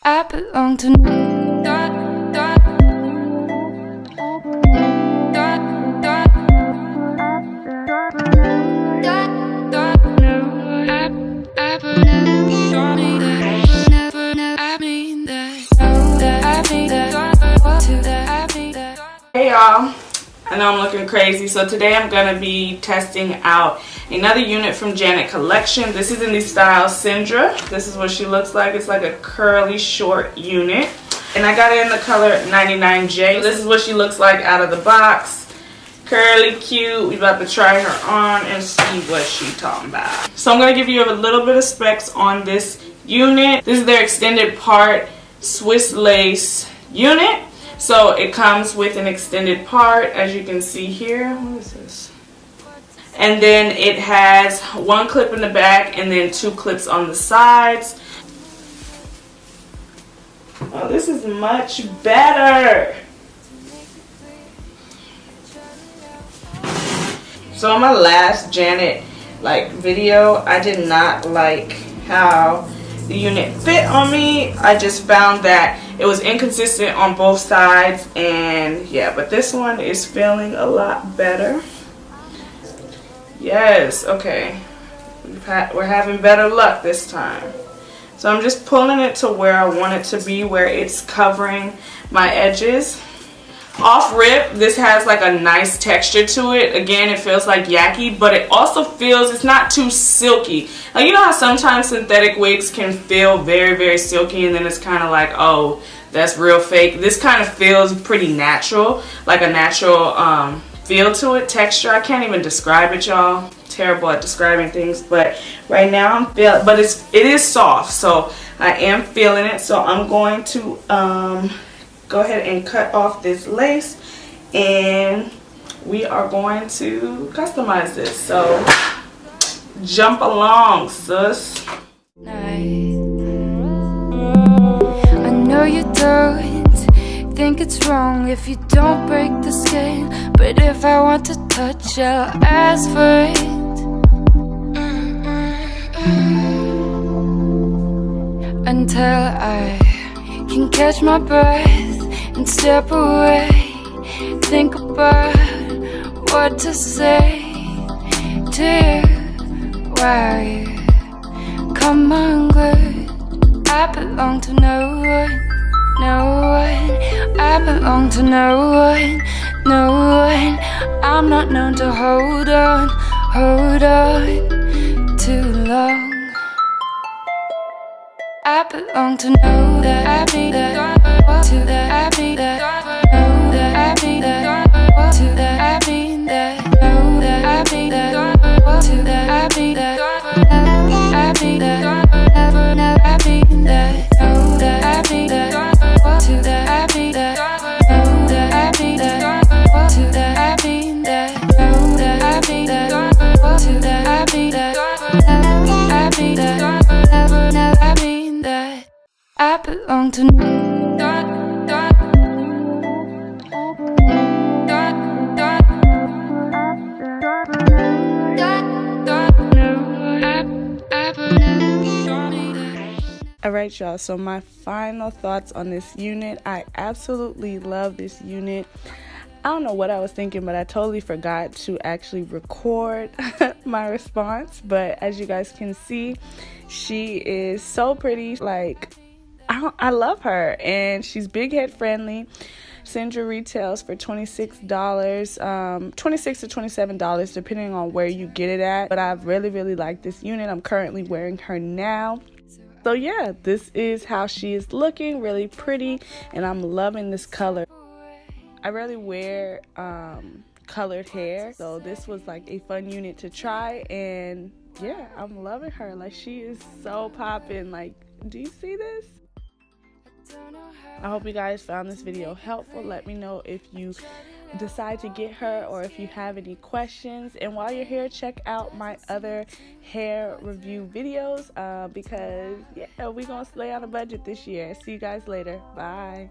I belong to Hey y'all, I know I'm looking crazy, so today I'm going to be testing out another unit from Janet Collection. This is in the style Syndra. This is what she looks like. It's like a curly short unit, and I got it in the color 99J. This is what she looks like out of the box. Curly, cute. We about to try her on and see what she's talking about. So I'm going to give you a little bit of specs on this unit. This is their extended part Swiss lace unit. So it comes with an extended part, as you can see here. What is this? And then it has one clip in the back and then two clips on the sides. Oh, this is much better. So on my last Janet video, I did not like how the unit fit on me. I just found that it was inconsistent on both sides, and yeah, but this one is feeling a lot better. Yes, okay, we're having better luck this time. So I'm just pulling it to where I want it to be, where it's covering my edges. Off rip, this has like a nice texture to it. Again, it feels like yaki, but it also feels, it's not too silky. Like, you know how sometimes synthetic wigs can feel very, very silky, and then it's kind of like, oh, that's real fake. This kind of feels pretty natural, like a natural feel to it, texture. I can't even describe it, y'all. Terrible at describing things, but right now I'm feeling, but it is soft, so I am feeling it. So I'm going to go ahead and cut off this lace, and we are going to customize this. So jump along, sis. I know you don't think it's wrong if you don't break the skin, but if I want to touch, I'll ask for it. Until I can catch my breath and step away, think about what to say to you. Why? Come on, good. I belong to no one, no one. I belong to no one, no one. I'm not known to hold on too long. I belong to know that I be that, to that I be that, know that I be that, to that I be that, know that I be that, to that I be that, I be that, never, never I be that, know that I be that, to that I be that, know that I be that, to that I be that, know that I be that, to that I be that, I be that, never, never I be that. I belong to Alright y'all, so my final thoughts on this unit. I absolutely love this unit. I don't know what I was thinking, but I totally forgot to actually record my response. But as you guys can see, she is so pretty. Like, I love her, and she's big head friendly. Syndra retails for $26, $26 to $27 depending on where you get it at. But I really like this unit. I'm currently wearing her now. So yeah, this is how she is looking, really pretty, and I'm loving this color. I rarely wear colored hair, so this was like a fun unit to try, and yeah, I'm loving her. Like, she is so popping. Like, do you see this? I hope you guys found this video helpful. Let me know if you decide to get her or if you have any questions. And while you're here, check out my other hair review videos because yeah, we're gonna slay on a budget this year. See you guys later. Bye.